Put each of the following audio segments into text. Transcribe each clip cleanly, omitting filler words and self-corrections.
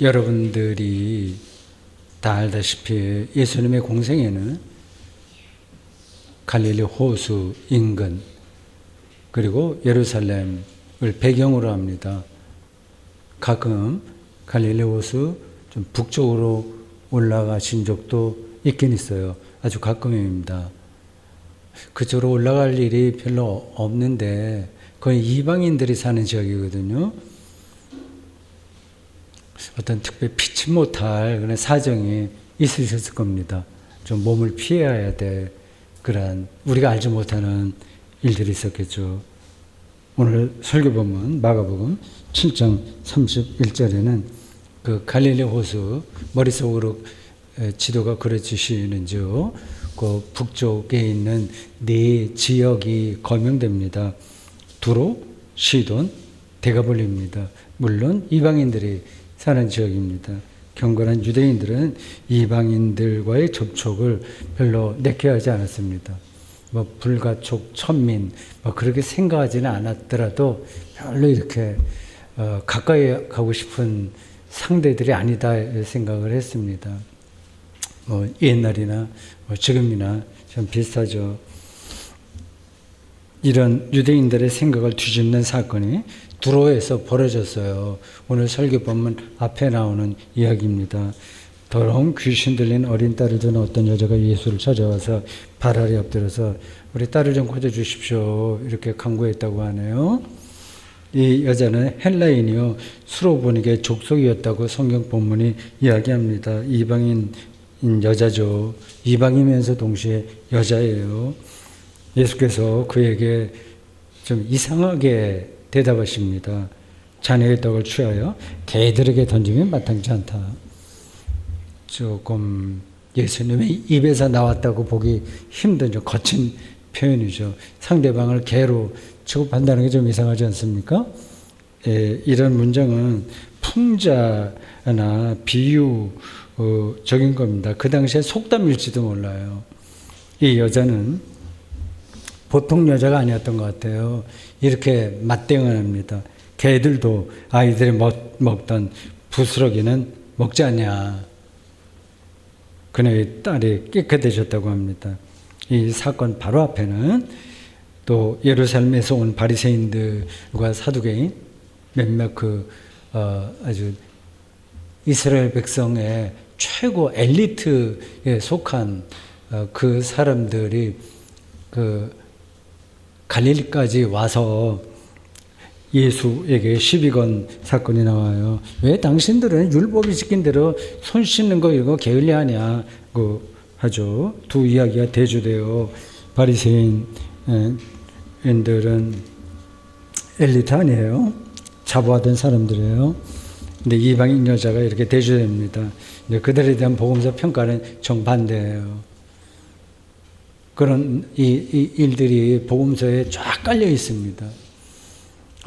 여러분들이 다 알다시피 예수님의 공생애는 갈릴리 호수 인근 그리고 예루살렘을 배경으로 합니다. 가끔 갈릴리 호수 좀 북쪽으로 올라가신 적도 있긴 있어요. 아주 가끔입니다. 그쪽으로 올라갈 일이 별로 없는데 거의 이방인들이 사는 지역이거든요. 어떤 특별히 피치 못할 그런 사정이 있으셨을 겁니다. 좀 몸을 피해야 될 그런 우리가 알지 못하는 일들이 있었겠죠. 오늘 설교본문 마가복음 7장 31절에는 그 갈릴리 호수 머릿속으로 지도가 그려지시는지요. 그 북쪽에 있는 네 지역이 거명됩니다. 두로, 시돈, 데가볼리입니다. 물론 이방인들이 사는 지역입니다. 경건한 유대인들은 이방인들과의 접촉을 별로 내켜하지 않았습니다. 불가촉, 천민, 그렇게 생각하지는 않았더라도 별로 이렇게 가까이 가고 싶은 상대들이 아니다 생각을 했습니다. 옛날이나 지금이나 좀 비슷하죠. 이런 유대인들의 생각을 뒤집는 사건이 두로에서 벌어졌어요. 오늘 설교본문 앞에 나오는 이야기입니다. 더러운 귀신 들린 어린 딸을 둔 어떤 여자가 예수를 찾아와서 발 아래 엎드려서 우리 딸을 좀 고쳐주십시오 이렇게 간구했다고 하네요. 이 여자는 헬라인이요 수로보닉의 족속이었다고 성경 본문이 이야기합니다. 이방인 여자죠. 이방이면서 동시에 여자예요. 예수께서 그에게 좀 이상하게 대답하십니다. 자네의 떡을 취하여 개들에게 던지면 마땅치 않다. 조금 예수님의 입에서 나왔다고 보기 힘든 좀 거친 표현이죠. 상대방을 개로 취급한다는 게 좀 이상하지 않습니까? 이런 문장은 풍자나 비유적인 겁니다. 그 당시에 속담일지도 몰라요. 이 여자는 보통 여자가 아니었던 것 같아요. 이렇게 맞대응을 합니다. 개들도 아이들이 먹던 부스러기는 먹지 않냐. 그녀의 딸이 깨끗해졌다고 합니다. 이 사건 바로 앞에는 또 예루살렘에서 온 바리새인들과 사두개인 몇몇 아주 이스라엘 백성의 최고 엘리트에 속한 그 사람들이 갈릴리까지 와서 예수에게 시비 건 사건이 나와요. 왜 당신들은 율법이 지킨 대로 손 씻는 거 이거 게을리하냐고 하죠. 두 이야기가 대조되어 바리새인들은 엘리트 아니에요. 자부하던 사람들이에요. 근데 이방인 여자가 이렇게 대조됩니다. 근데 그들에 대한 복음서 평가는 정반대예요. 그런 이 일들이 복음서에 쫙 깔려 있습니다.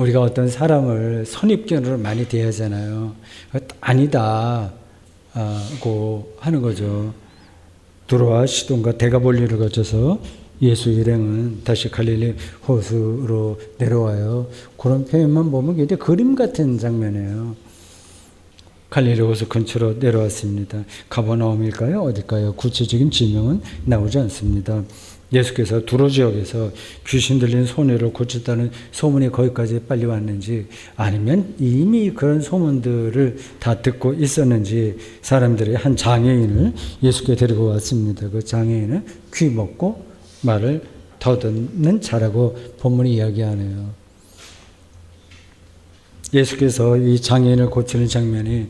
우리가 어떤 사람을 선입견으로 많이 대하잖아요. 아니다고 하는 거죠. 두로와 시돈과 데가볼리를 거쳐서 예수 일행은 다시 갈릴리 호수로 내려와요. 그런 표현만 보면 굉장히 그림 같은 장면이에요. 갈릴리 호수 근처로 내려왔습니다. 가버나움일까요? 어딜까요? 구체적인 지명은 나오지 않습니다. 예수께서 두로 지역에서 귀신 들린 소녀를 고쳤다는 소문이 거기까지 빨리 왔는지 아니면 이미 그런 소문들을 다 듣고 있었는지 사람들이 한 장애인을 예수께 데리고 왔습니다. 그 장애인은 귀 먹고 말을 더듬는 자라고 본문이 이야기하네요. 예수께서 이 장애인을 고치는 장면이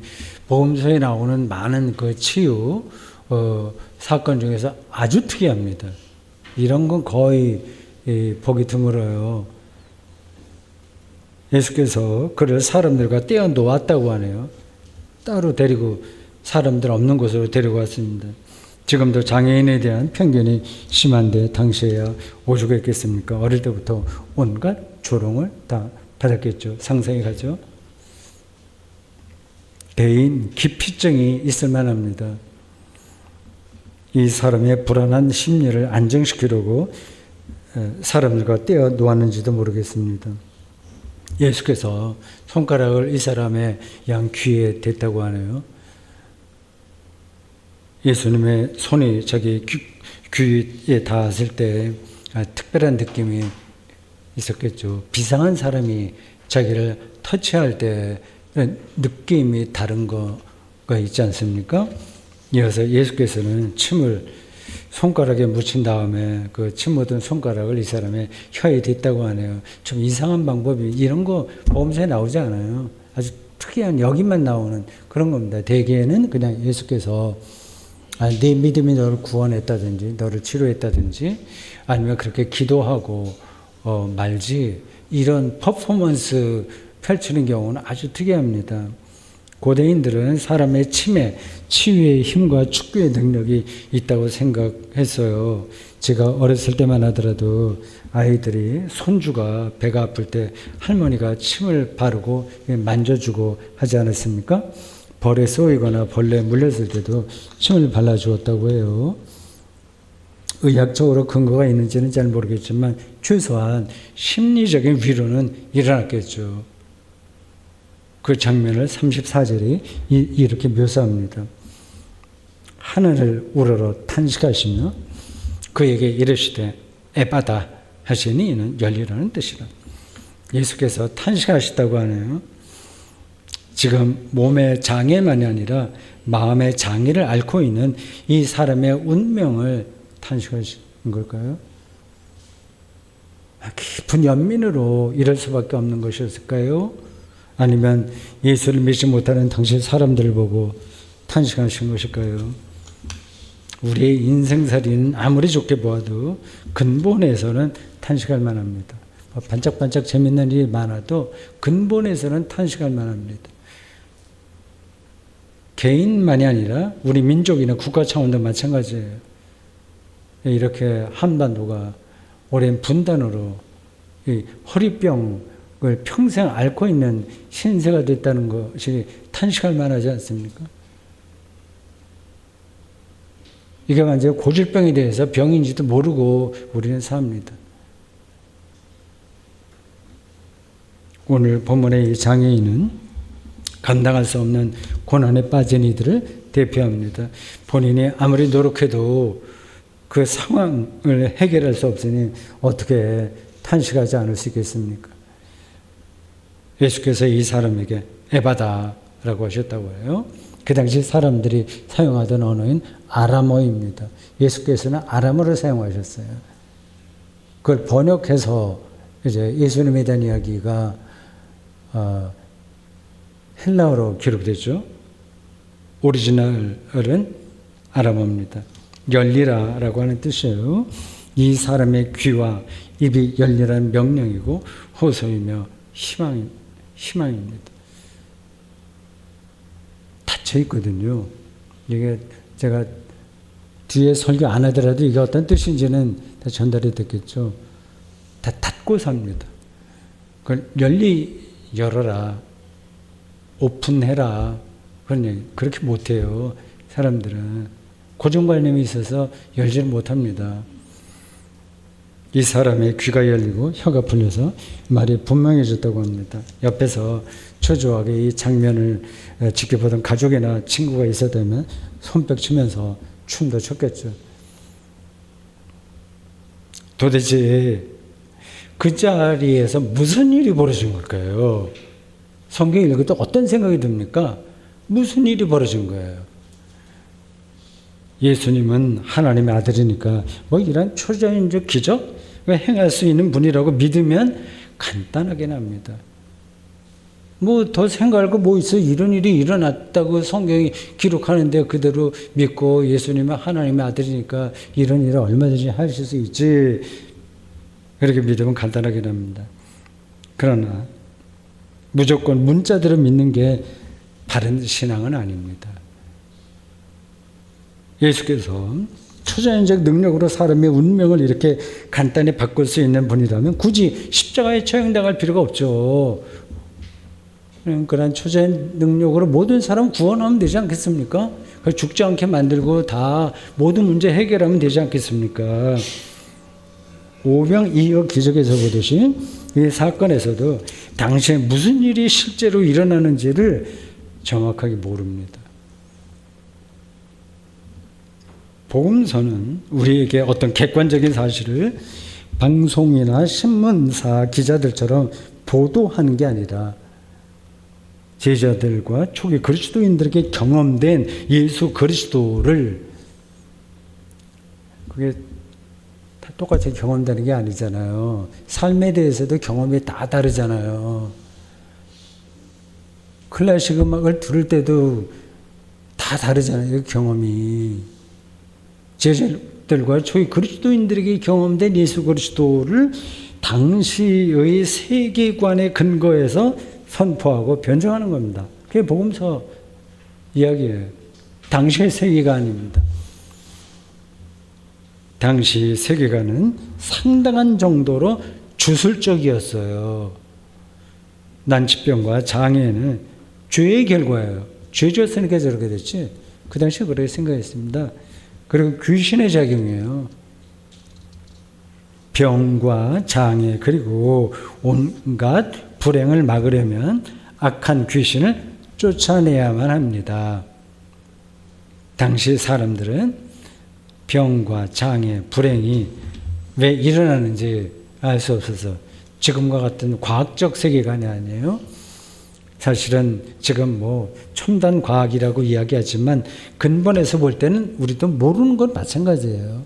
복음서에 나오는 많은 그 치유 사건 중에서 아주 특이합니다. 이런 건 거의 보기 드물어요. 예수께서 그를 사람들과 떼어놓았다고 하네요. 따로 데리고 사람들 없는 곳으로 데리고 왔습니다. 지금도 장애인에 대한 편견이 심한데 당시에야 오죽했겠습니까? 어릴 때부터 온갖 조롱을 다 받았겠죠. 상상이 가죠. 대인 기피증이 있을 만합니다. 이 사람의 불안한 심리를 안정시키려고 사람들과 떼어 놓았는지도 모르겠습니다. 예수께서 손가락을 이 사람의 양 귀에 댔다고 하네요. 예수님의 손이 자기 귀에 닿았을 때 특별한 느낌이 있었겠죠. 비상한 사람이 자기를 터치할 때 느낌이 다른 거가 있지 않습니까? 이어서 예수께서는 침을 손가락에 묻힌 다음에 그 침 묻은 손가락을 이 사람의 혀에 댔다고 하네요. 좀 이상한 방법이, 이런 거 보험서에 나오지 않아요. 아주 특이한, 여기만 나오는 그런 겁니다. 대개는 그냥 예수께서 네 믿음이 너를 구원했다든지 너를 치료했다든지 아니면 그렇게 기도하고 말지, 이런 퍼포먼스 펼치는 경우는 아주 특이합니다. 고대인들은 사람의 침에 치유의 힘과 축구의 능력이 있다고 생각했어요. 제가 어렸을 때만 하더라도 아이들이, 손주가 배가 아플 때 할머니가 침을 바르고 만져주고 하지 않았습니까? 벌에 쏘이거나 벌레에 물렸을 때도 침을 발라주었다고 해요. 의학적으로 근거가 있는지는 잘 모르겠지만 최소한 심리적인 위로는 일어났겠죠. 그 장면을 34절이 이렇게 묘사합니다. 하늘을 우러러 탄식하시며 그에게 이르시되 에바다 하시니 이는 열리라는 뜻이라. 예수께서 탄식하셨다고 하네요. 지금 몸의 장애만이 아니라 마음의 장애를 앓고 있는 이 사람의 운명을 탄식하신 걸까요? 깊은 연민으로 이럴 수밖에 없는 것이었을까요? 아니면 예수를 믿지 못하는 당시 사람들을 보고 탄식하신 것일까요? 우리의 인생살이는 아무리 좋게 보아도 근본에서는 탄식할 만합니다. 반짝반짝 재밌는 일이 많아도 근본에서는 탄식할 만합니다. 개인만이 아니라 우리 민족이나 국가 차원도 마찬가지예요. 이렇게 한반도가 오랜 분단으로 이 허리병을 평생 앓고 있는 신세가 됐다는 것이 탄식할 만하지 않습니까? 이게 완전히 고질병에 대해서 병인지도 모르고 우리는 삽니다. 오늘 본문의 이 장애인은 감당할 수 없는 고난에 빠진 이들을 대표합니다. 본인이 아무리 노력해도 그 상황을 해결할 수 없으니 어떻게 탄식하지 않을 수 있겠습니까? 예수께서 이 사람에게 에바다라고 하셨다고 해요. 그 당시 사람들이 사용하던 언어인 아람어입니다. 예수께서는 아람어를 사용하셨어요. 그걸 번역해서 이제 예수님에 대한 이야기가 헬라어로 기록되죠. 오리지널은 아람어입니다. 열리라라고 하는 뜻이에요. 이 사람의 귀와 입이 열리라는 명령이고 호소이며 희망입니다. 닫혀 있거든요. 이게 제가 뒤에 설교 안 하더라도 이게 어떤 뜻인지는 다 전달이 됐겠죠. 다 닫고 삽니다. 그걸 열어라, 오픈해라, 그런 얘기. 그렇게 못해요. 사람들은 고정관념이 있어서 열지를 못합니다. 이 사람의 귀가 열리고 혀가 풀려서 말이 분명해졌다고 합니다. 옆에서 초조하게 이 장면을 지켜보던 가족이나 친구가 있었다면 손뼉 치면서 춤도 췄겠죠. 도대체 그 자리에서 무슨 일이 벌어진 걸까요? 성경 읽을 때 어떤 생각이 듭니까? 무슨 일이 벌어진 거예요? 예수님은 하나님의 아들이니까 뭐 이런 초자연적 기적 행할 수 있는 분이라고 믿으면 간단하게 납니다. 뭐 더 생각할 거 뭐 있어? 이런 일이 일어났다고 성경이 기록하는데 그대로 믿고 예수님은 하나님의 아들이니까 이런 일을 얼마든지 하실 수 있지. 그렇게 믿으면 간단하게 납니다. 그러나 무조건 문자대로 믿는 게 바른 신앙은 아닙니다. 예수께서 초자연적 능력으로 사람의 운명을 이렇게 간단히 바꿀 수 있는 분이라면 굳이 십자가에 처형당할 필요가 없죠. 그런 초자연 능력으로 모든 사람 구원하면 되지 않겠습니까? 죽지 않게 만들고 다 모든 문제 해결하면 되지 않겠습니까? 오병이어 기적에서 보듯이 이 사건에서도 당시에 무슨 일이 실제로 일어나는지를 정확하게 모릅니다. 복음서는 우리에게 어떤 객관적인 사실을 방송이나 신문사 기자들처럼 보도하는 게 아니라 제자들과 초기 그리스도인들에게 경험된 예수 그리스도를, 그게 다 똑같이 경험되는 게 아니잖아요. 삶에 대해서도 경험이 다 다르잖아요. 클래식 음악을 들을 때도 다 다르잖아요, 경험이. 제자들과 초기 그리스도인들에게 경험된 예수 그리스도를 당시의 세계관에 근거해서 선포하고 변증하는 겁니다. 그게 복음서 이야기예요. 당시의 세계관입니다. 당시 세계관은 상당한 정도로 주술적이었어요. 난치병과 장애는 죄의 결과예요. 죄 지었으니까 저렇게 됐지. 그 당시에 그렇게 생각했습니다. 그리고 귀신의 작용이에요. 병과 장애 그리고 온갖 불행을 막으려면 악한 귀신을 쫓아내야만 합니다. 당시 사람들은 병과 장애, 불행이 왜 일어나는지 알 수 없어서 지금과 같은 과학적 세계관이 아니에요. 사실은 지금 첨단 과학이라고 이야기하지만 근본에서 볼 때는 우리도 모르는 건 마찬가지예요.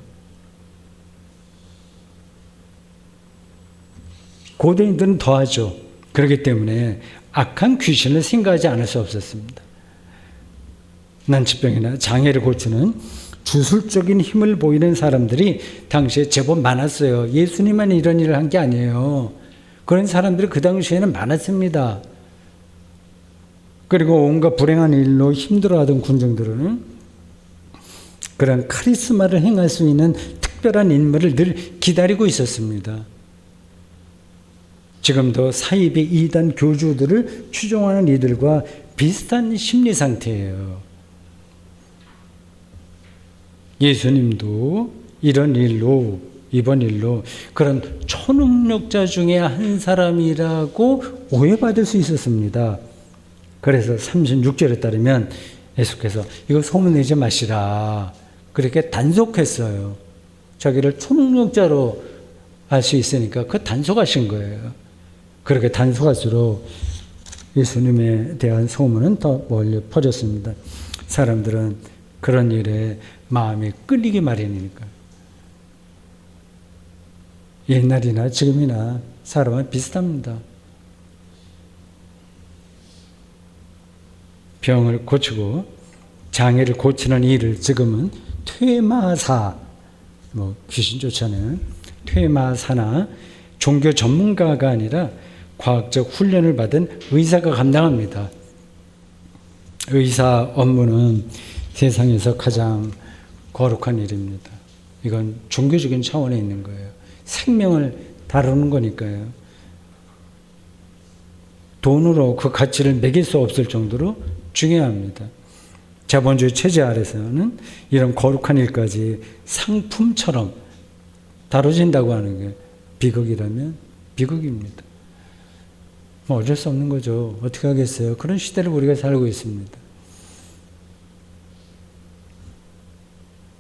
고대인들은 더하죠. 그렇기 때문에 악한 귀신을 생각하지 않을 수 없었습니다. 난치병이나 장애를 고치는 주술적인 힘을 보이는 사람들이 당시에 제법 많았어요. 예수님만 이런 일을 한 게 아니에요. 그런 사람들이 그 당시에는 많았습니다. 그리고 온갖 불행한 일로 힘들어하던 군중들은 그런 카리스마를 행할 수 있는 특별한 인물을 늘 기다리고 있었습니다. 지금도 사이비 이단 교주들을 추종하는 이들과 비슷한 심리 상태예요. 예수님도 이번 일로 그런 초능력자 중에 한 사람이라고 오해받을 수 있었습니다. 그래서 36절에 따르면 예수께서 이거 소문내지 마시라 그렇게 단속했어요. 자기를 초능력자로 알 수 있으니까 그 단속하신 거예요. 그렇게 단속할수록 예수님에 대한 소문은 더 멀리 퍼졌습니다. 사람들은 그런 일에 마음이 끌리기 마련이니까. 옛날이나 지금이나 사람은 비슷합니다. 병을 고치고 장애를 고치는 일을 지금은 퇴마사, 귀신 쫓아내는 퇴마사나 종교 전문가가 아니라 과학적 훈련을 받은 의사가 감당합니다. 의사 업무는 세상에서 가장 거룩한 일입니다. 이건 종교적인 차원에 있는 거예요. 생명을 다루는 거니까요. 돈으로 그 가치를 매길 수 없을 정도로 중요합니다. 자본주의 체제 아래서는 이런 거룩한 일까지 상품처럼 다뤄진다고 하는 게 비극이라면 비극입니다. 어쩔 수 없는 거죠. 어떻게 하겠어요? 그런 시대를 우리가 살고 있습니다.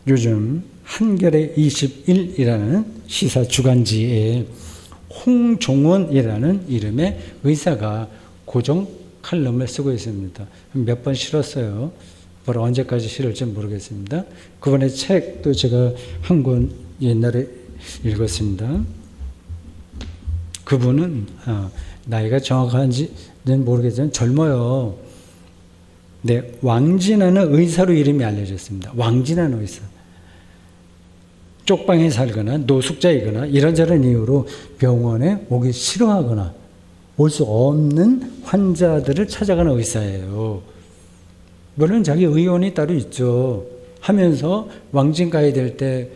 요즘 한겨레 21이라는 시사 주간지에 홍종원이라는 이름의 의사가 고정 칼럼을 쓰고 있습니다. 몇 번 실었어요. 뭐라 언제까지 실을지 모르겠습니다. 그분의 책도 제가 한 권 옛날에 읽었습니다. 그분은 나이가 정확한지는 모르겠지만 젊어요. 네, 왕진하는 의사로 이름이 알려졌습니다. 왕진하는 의사. 쪽방에 살거나 노숙자이거나 이런저런 이유로 병원에 오기 싫어하거나 올 수 없는 환자들을 찾아가는 의사예요. 물론 자기 의원이 따로 있죠. 하면서 왕진 가야 될 때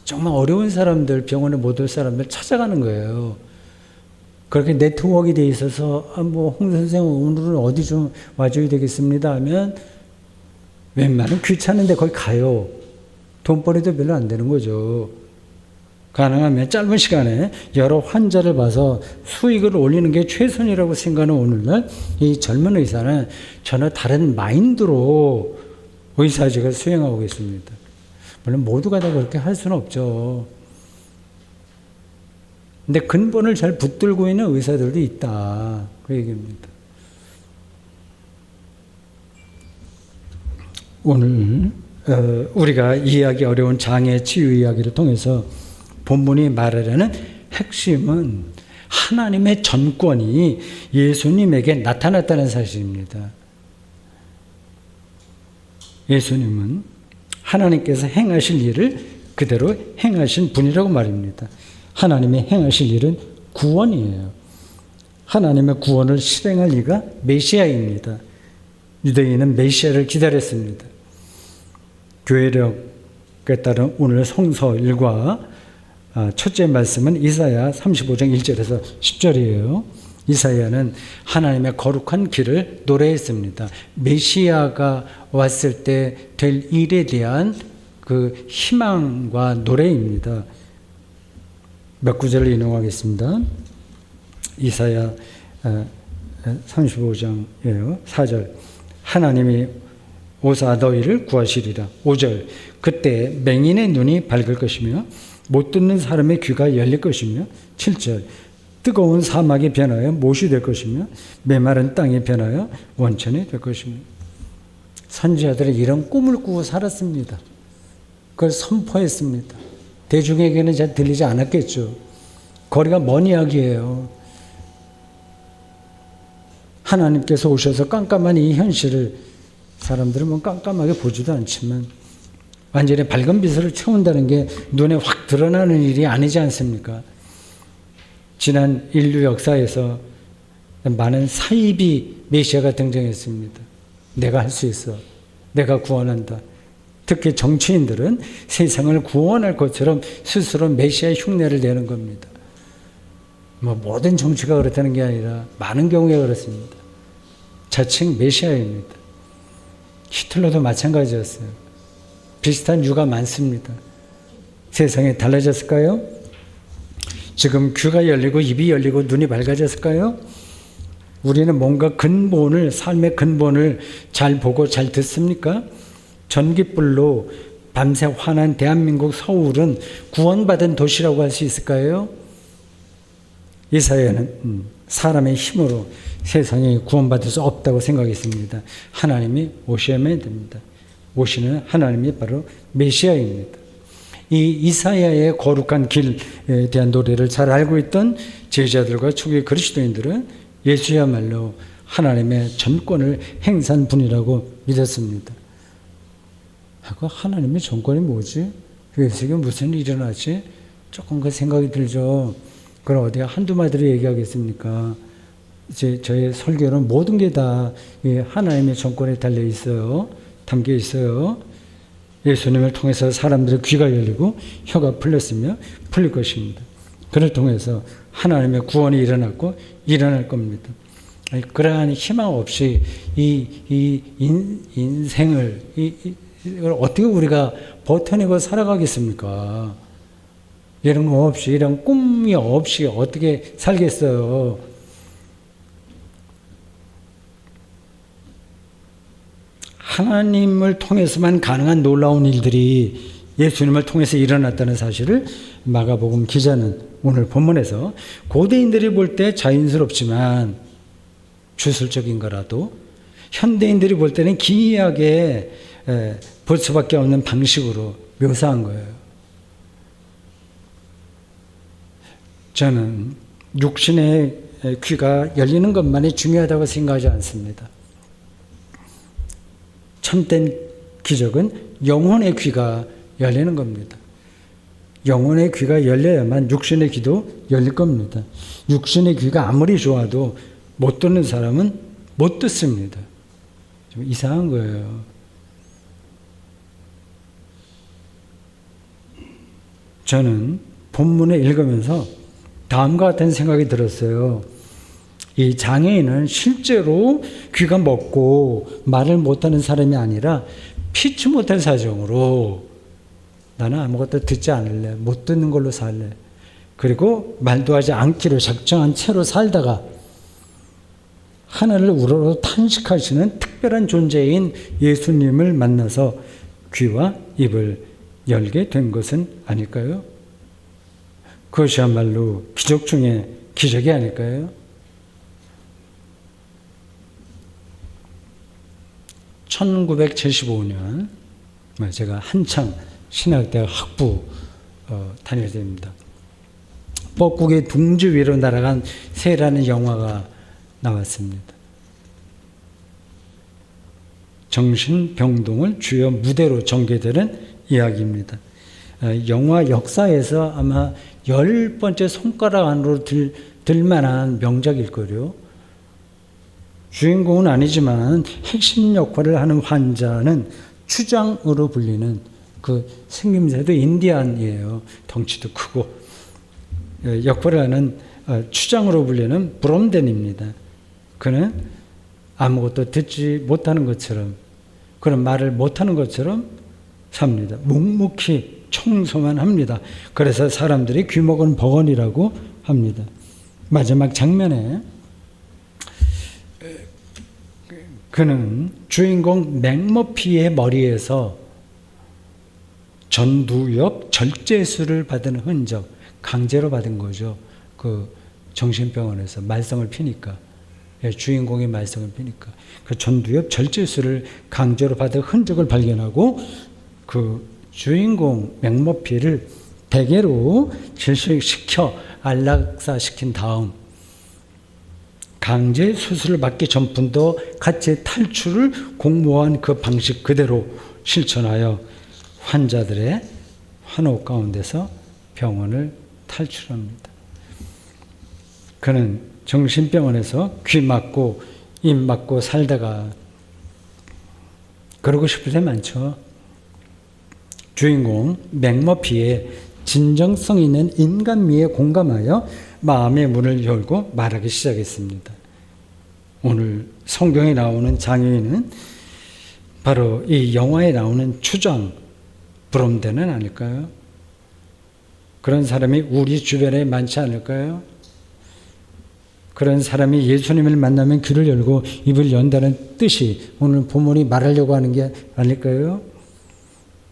정말 어려운 사람들, 병원에 못 올 사람들 찾아가는 거예요. 그렇게 네트워크가 돼 있어서 홍 선생 오늘은 어디 좀 와줘야 되겠습니다 하면 웬만하면 귀찮은데 거기 가요. 돈벌이도 별로 안 되는 거죠. 가능하면 짧은 시간에 여러 환자를 봐서 수익을 올리는 게 최선이라고 생각하는 오늘날 이 젊은 의사는 전혀 다른 마인드로 의사직을 수행하고 있습니다. 물론 모두가 다 그렇게 할 수는 없죠. 근데 근본을 잘 붙들고 있는 의사들도 있다. 그 얘기입니다. 오늘 우리가 이해하기 어려운 장애 치유 이야기를 통해서 본문이 말하려는 핵심은 하나님의 전권이 예수님에게 나타났다는 사실입니다. 예수님은 하나님께서 행하실 일을 그대로 행하신 분이라고 말입니다. 하나님이 행하실 일은 구원이에요. 하나님의 구원을 실행할 이가 메시아입니다. 유대인은 메시아를 기다렸습니다. 교회력에 따른 오늘 성서 일과 첫째 말씀은 이사야 35장 1절에서 10절이에요. 이사야는 하나님의 거룩한 길을 노래했습니다. 메시아가 왔을 때 될 일에 대한 그 희망과 노래입니다. 몇 구절을 인용하겠습니다. 이사야 35장이에요. 4절. 하나님이 오사 너희를 구하시리라. 5절. 그때 맹인의 눈이 밝을 것이며 못 듣는 사람의 귀가 열릴 것이며 7절. 뜨거운 사막이 변하여 못이 될 것이며 메마른 땅이 변하여 원천이 될 것이며. 선지자들은 이런 꿈을 꾸고 살았습니다. 그걸 선포했습니다. 대중에게는 잘 들리지 않았겠죠. 거리가 먼 이야기예요. 하나님께서 오셔서 깜깜한 이 현실을 사람들은 뭐 깜깜하게 보지도 않지만 완전히 밝은 빛으로 채운다는 게 눈에 확 드러나는 일이 아니지 않습니까? 지난 인류 역사에서 많은 사이비 메시아가 등장했습니다. 내가 할 수 있어. 내가 구원한다. 특히 정치인들은 세상을 구원할 것처럼 스스로 메시아의 흉내를 내는 겁니다. 뭐 모든 정치가 그렇다는 게 아니라 많은 경우에 그렇습니다. 자칭 메시아입니다. 히틀러도 마찬가지였어요. 비슷한 유가 많습니다. 세상이 달라졌을까요? 지금 귀가 열리고 입이 열리고 눈이 밝아졌을까요? 우리는 뭔가 근본을, 삶의 근본을 잘 보고 잘 듣습니까? 전기불로 밤새 환한 대한민국 서울은 구원받은 도시라고 할 수 있을까요? 이사야는 사람의 힘으로 세상에 구원받을 수 없다고 생각했습니다. 하나님이 오셔야만 됩니다. 오시는 하나님이 바로 메시아입니다. 이 이사야의 거룩한 길에 대한 노래를 잘 알고 있던 제자들과 초기 그리스도인들은 예수야말로 하나님의 전권을 행사한 분이라고 믿었습니다. 그 하나님의 전권이 뭐지? 여기서 무슨 일이 일어나지? 조금 그 생각이 들죠. 그럼 어디가 한두 마디로 얘기하겠습니까? 이제 저의 설교는 모든 게 다 하나님의 전권에 달려 있어요. 담겨 있어요. 예수님을 통해서 사람들의 귀가 열리고 혀가 풀렸으며 풀릴 것입니다. 그를 통해서 하나님의 구원이 일어났고 일어날 겁니다. 그러한 희망 없이 이 인생을 이걸 어떻게 우리가 버텨내고 살아가겠습니까? 이런 거 없이, 이런 꿈이 없이 어떻게 살겠어요? 하나님을 통해서만 가능한 놀라운 일들이 예수님을 통해서 일어났다는 사실을 마가복음 기자는 오늘 본문에서 고대인들이 볼 때 자연스럽지만 주술적인 거라도 현대인들이 볼 때는 기이하게 볼 수밖에 없는 방식으로 묘사한 거예요. 저는 육신의 귀가 열리는 것만이 중요하다고 생각하지 않습니다. 참된 기적은 영혼의 귀가 열리는 겁니다. 영혼의 귀가 열려야만 육신의 귀도 열릴 겁니다. 육신의 귀가 아무리 좋아도 못 듣는 사람은 못 듣습니다. 좀 이상한 거예요. 저는 본문을 읽으면서 다음과 같은 생각이 들었어요. 이 장애인은 실제로 귀가 먹고 말을 못하는 사람이 아니라 피치 못할 사정으로 나는 아무것도 듣지 않을래. 못 듣는 걸로 살래. 그리고 말도 하지 않기로 작정한 채로 살다가 하늘을 우러러 탄식하시는 특별한 존재인 예수님을 만나서 귀와 입을 열게 된 것은 아닐까요? 그것이야말로 기적 중에 기적이 아닐까요? (1975년) 제가 한창 신학대학 학부 다닐 때입니다. 뻐꾸기 둥지 위로 날아간 새라는 영화가 나왔습니다. 정신병동을 주요 무대로 전개되는 이야기입니다. 영화 역사에서 아마 10번째 손가락 안으로 들 만한 명작일 거요. 주인공은 아니지만 핵심 역할을 하는 환자는 추장으로 불리는 그 생김새도 인디안이에요. 덩치도 크고 역할을 하는 추장으로 불리는 브롬덴입니다. 그는 아무것도 듣지 못하는 것처럼 그런 말을 못하는 것처럼 삽니다. 묵묵히 청소만 합니다. 그래서 사람들이 귀먹은 버건이라고 합니다. 마지막 장면에 그는 주인공 맥머피의 머리에서 전두엽 절제술을 받은 흔적, 강제로 받은 거죠. 그 정신병원에서 말썽을 피니까, 주인공이 말썽을 피니까 그 전두엽 절제술을 강제로 받은 흔적을 발견하고 그 주인공 맥머피를 대게로 질식시켜 안락사시킨 다음 강제 수술을 받기 전분도 같이 탈출을 공모한 그 방식 그대로 실천하여 환자들의 환호 가운데서 병원을 탈출합니다. 그는 정신병원에서 귀 막고 입 막고 살다가 그러고 싶을 때 많죠. 주인공 맥머피의 진정성 있는 인간미에 공감하여 마음의 문을 열고 말하기 시작했습니다. 오늘 성경에 나오는 장애인은 바로 이 영화에 나오는 추장 브롬덴은 아닐까요? 그런 사람이 우리 주변에 많지 않을까요? 그런 사람이 예수님을 만나면 귀를 열고 입을 연다는 뜻이 오늘 본문이 말하려고 하는 게 아닐까요?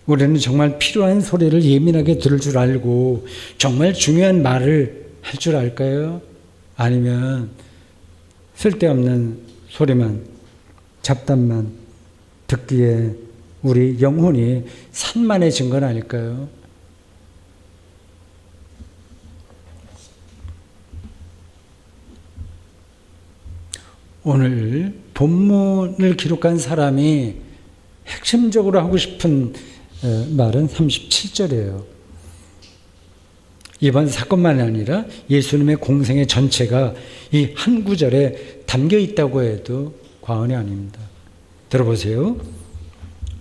우리는 정말 필요한 소리를 예민하게 들을 줄 알고 정말 중요한 말을 할 줄 알까요? 아니면 쓸데없는 소리만, 잡담만 듣기에 우리 영혼이 산만해진 건 아닐까요? 오늘 본문을 기록한 사람이 핵심적으로 하고 싶은 말은 37절이에요. 이번 사건만이 아니라 예수님의 공생의 전체가 이 한 구절에 담겨 있다고 해도 과언이 아닙니다. 들어보세요.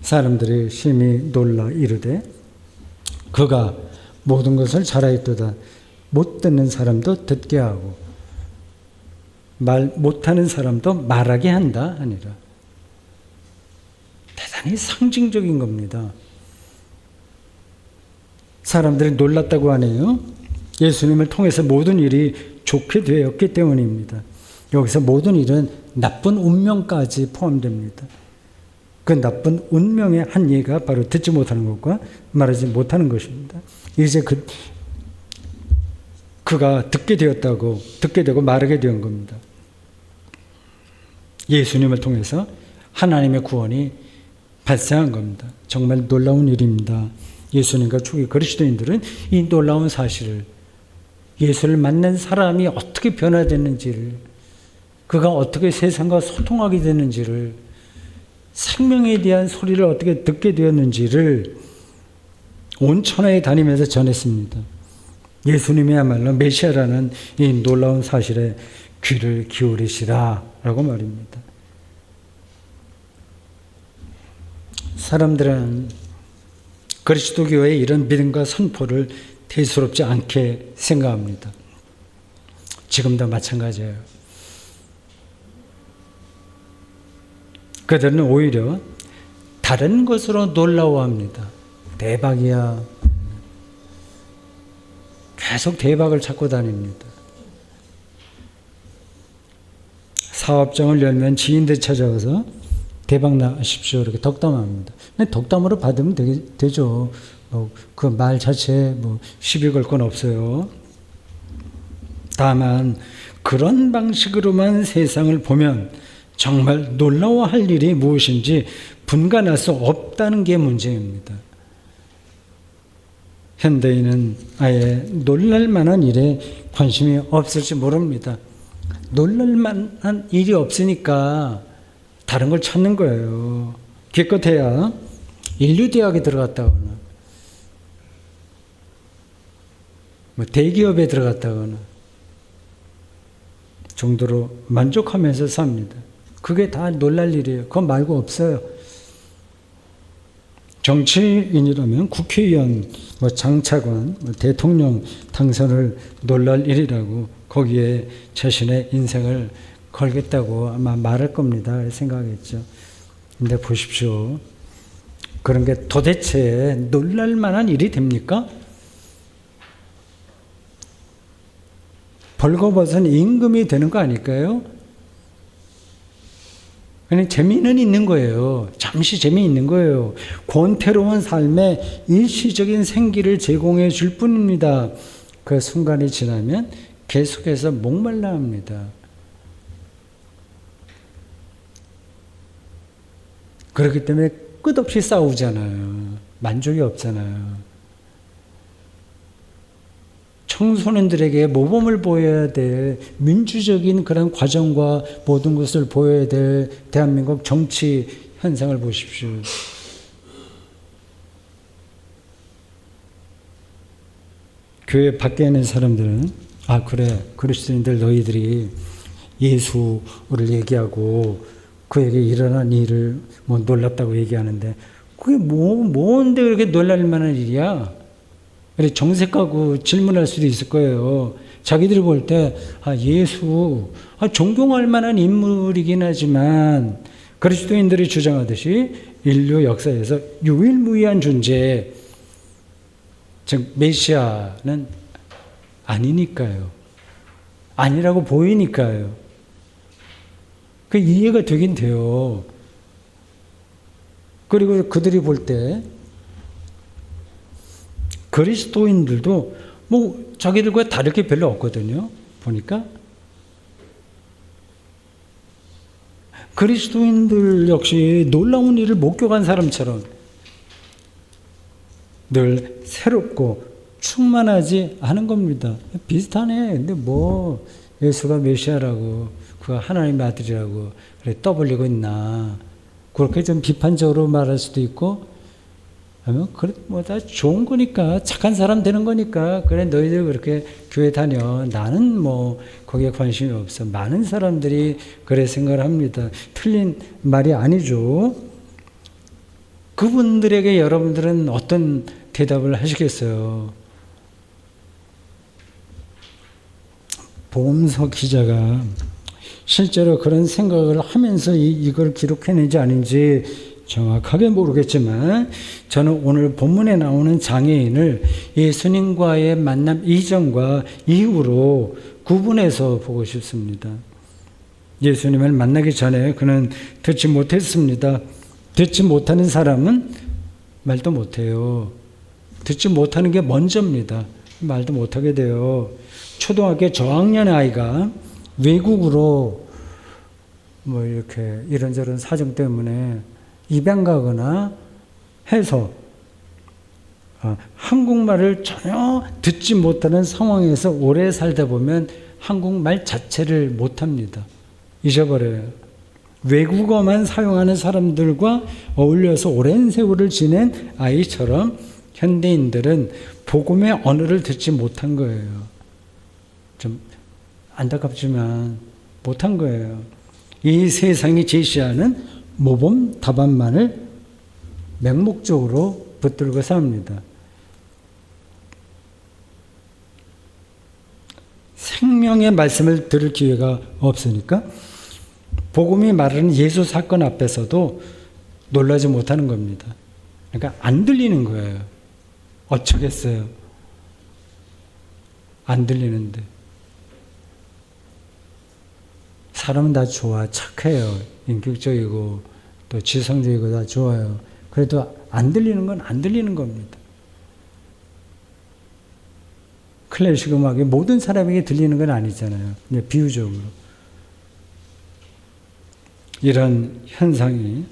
사람들이 심히 놀라 이르되 그가 모든 것을 잘하였도다. 못 듣는 사람도 듣게 하고 말 못하는 사람도 말하게 한다 아니라. 대단히 상징적인 겁니다. 사람들이 놀랐다고 하네요. 예수님을 통해서 모든 일이 좋게 되었기 때문입니다. 여기서 모든 일은 나쁜 운명까지 포함됩니다. 그 나쁜 운명의 한 예가 바로 듣지 못하는 것과 말하지 못하는 것입니다. 이제 그가 듣게 되고 말하게 된 겁니다. 예수님을 통해서 하나님의 구원이 발생한 겁니다. 정말 놀라운 일입니다. 예수님과 초기 그리스도인들은 이 놀라운 사실을, 예수를 만난 사람이 어떻게 변화됐는지를, 그가 어떻게 세상과 소통하게 됐는지를, 생명에 대한 소리를 어떻게 듣게 되었는지를 온 천하에 다니면서 전했습니다. 예수님이야말로 메시아라는 이 놀라운 사실에 귀를 기울이시라 라고 말입니다. 사람들은 그리스도교의 이런 믿음과 선포를 대수롭지 않게 생각합니다. 지금도 마찬가지예요. 그들은 오히려 다른 것으로 놀라워합니다. 대박이야. 계속 대박을 찾고 다닙니다. 사업장을 열면 지인들 찾아가서 대박 나십시오. 이렇게 덕담합니다. 근데 덕담으로 받으면 되죠. 그 말 자체에 시비 걸 건 없어요. 다만 그런 방식으로만 세상을 보면 정말 놀라워할 일이 무엇인지 분간할 수 없다는 게 문제입니다. 현대인은 아예 놀랄 만한 일에 관심이 없을지 모릅니다. 놀랄 만한 일이 없으니까 다른 걸 찾는 거예요. 기껏해야 인류대학에 들어갔다거나 대기업에 들어갔다거나 정도로 만족하면서 삽니다. 그게 다 놀랄 일이에요. 그거 말고 없어요. 정치인이라면 국회의원, 장차관, 대통령 당선을 놀랄 일이라고 거기에 자신의 인생을 걸겠다고 아마 말할 겁니다. 생각하겠죠. 근데 보십시오. 그런 게 도대체 놀랄 만한 일이 됩니까? 벌거벗은 임금이 되는 거 아닐까요? 그냥 재미는 있는 거예요. 잠시 재미있는 거예요. 권태로운 삶에 일시적인 생기를 제공해 줄 뿐입니다. 그 순간이 지나면 계속해서 목말라 합니다. 그렇기 때문에 끝없이 싸우잖아요. 만족이 없잖아요. 청소년들에게 모범을 보여야 될 민주적인 그런 과정과 모든 것을 보여야 될 대한민국 정치 현상을 보십시오. 교회 밖에 있는 사람들은 그래 그리스도인들 너희들이 예수를 얘기하고 그에게 일어난 일을 놀랍다고 얘기하는데 그게 뭔데 그렇게 놀랄 만한 일이야? 정색하고 질문할 수도 있을 거예요. 자기들이 볼 때 예수 존경할 만한 인물이긴 하지만 그리스도인들이 주장하듯이 인류 역사에서 유일무이한 존재, 즉 메시아는 아니니까요. 아니라고 보이니까요. 그 이해가 되긴 돼요. 그리고 그들이 볼 때 그리스도인들도 자기들과 다를 게 별로 없거든요. 보니까 그리스도인들 역시 놀라운 일을 목격한 사람처럼 늘 새롭고 충만하지 않은 겁니다. 비슷하네. 근데 예수가 메시아라고 그가 하나님의 아들이라고 그래 떠벌리고 있나. 그렇게 좀 비판적으로 말할 수도 있고 다 좋은 거니까 착한 사람 되는 거니까 그래 너희들 그렇게 교회 다녀 나는 거기에 관심이 없어. 많은 사람들이 그래 생각을 합니다. 틀린 말이 아니죠. 그분들에게 여러분들은 어떤 대답을 하시겠어요? 복음서 기자가 실제로 그런 생각을 하면서 이걸 기록해낸지 아닌지 정확하게 모르겠지만 저는 오늘 본문에 나오는 장애인을 예수님과의 만남 이전과 이후로 구분해서 보고 싶습니다. 예수님을 만나기 전에 그는 듣지 못했습니다. 듣지 못하는 사람은 말도 못해요. 듣지 못하는 게 먼저입니다. 말도 못하게 돼요. 초등학교 저학년의 아이가 외국으로 이렇게 이런저런 사정 때문에 입양 가거나 해서 한국말을 전혀 듣지 못하는 상황에서 오래 살다 보면 한국말 자체를 못합니다. 잊어버려요. 외국어만 사용하는 사람들과 어울려서 오랜 세월을 지낸 아이처럼 현대인들은 복음의 언어를 듣지 못한 거예요. 좀 안타깝지만 못한 거예요. 이 세상이 제시하는 모범 답안만을 맹목적으로 붙들고 삽니다. 생명의 말씀을 들을 기회가 없으니까 복음이 말하는 예수 사건 앞에서도 놀라지 못하는 겁니다. 그러니까 안 들리는 거예요. 어쩌겠어요. 안 들리는데. 사람은 다 좋아, 착해요. 인격적이고 또 지성적이고 다 좋아요. 그래도 안 들리는 건 안 들리는 겁니다. 클래식 음악이 모든 사람에게 들리는 건 아니잖아요. 그냥 비유적으로. 이런 현상이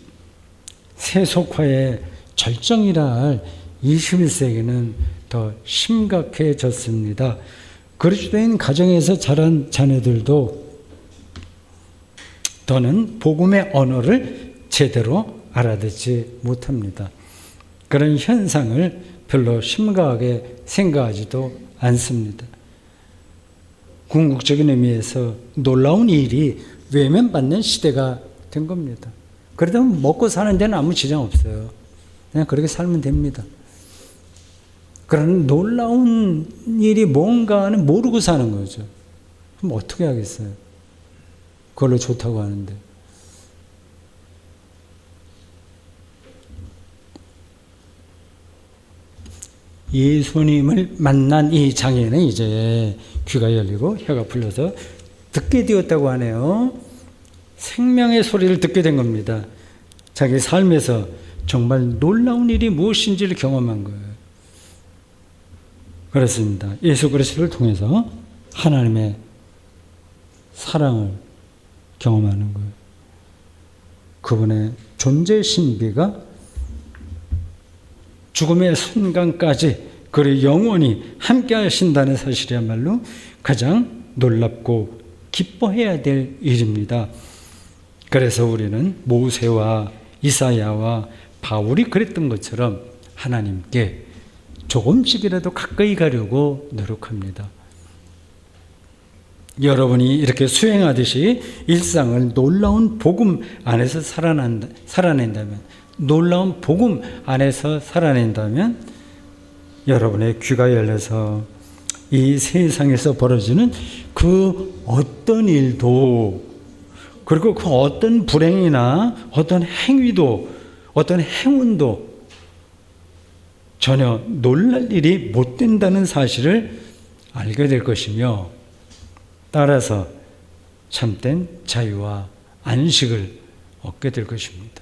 세속화의 절정이라 할 21세기는 더 심각해졌습니다. 그리스도인 가정에서 자란 자녀들도 더는 복음의 언어를 제대로 알아듣지 못합니다. 그런 현상을 별로 심각하게 생각하지도 않습니다. 궁극적인 의미에서 놀라운 일이 외면받는 시대가 된 겁니다. 그러다 보면 먹고 사는 데는 아무 지장 없어요. 그냥 그렇게 살면 됩니다. 그런 놀라운 일이 뭔가는 모르고 사는 거죠. 그럼 어떻게 하겠어요? 그걸로 좋다고 하는데. 예수님을 만난 이 장애는 이제 귀가 열리고 혀가 풀려서 듣게 되었다고 하네요. 생명의 소리를 듣게 된 겁니다. 자기 삶에서 정말 놀라운 일이 무엇인지를 경험한 거예요. 그렇습니다. 예수 그리스도를 통해서 하나님의 사랑을 경험하는 거예요. 그분의 존재 신비가 죽음의 순간까지 그리고 영원히 함께 하신다는 사실이야말로 가장 놀랍고 기뻐해야 될 일입니다. 그래서 우리는 모세와 이사야와 바울이 그랬던 것처럼 하나님께 조금씩이라도 가까이 가려고 노력합니다. 여러분이 이렇게 수행하듯이 일상을 놀라운 복음 안에서 살아낸다면, 놀라운 복음 안에서 살아낸다면 여러분의 귀가 열려서 이 세상에서 벌어지는 그 어떤 일도, 그리고 그 어떤 불행이나 어떤 행위도, 어떤 행운도 전혀 놀랄 일이 못 된다는 사실을 알게 될 것이며, 따라서 참된 자유와 안식을 얻게 될 것입니다.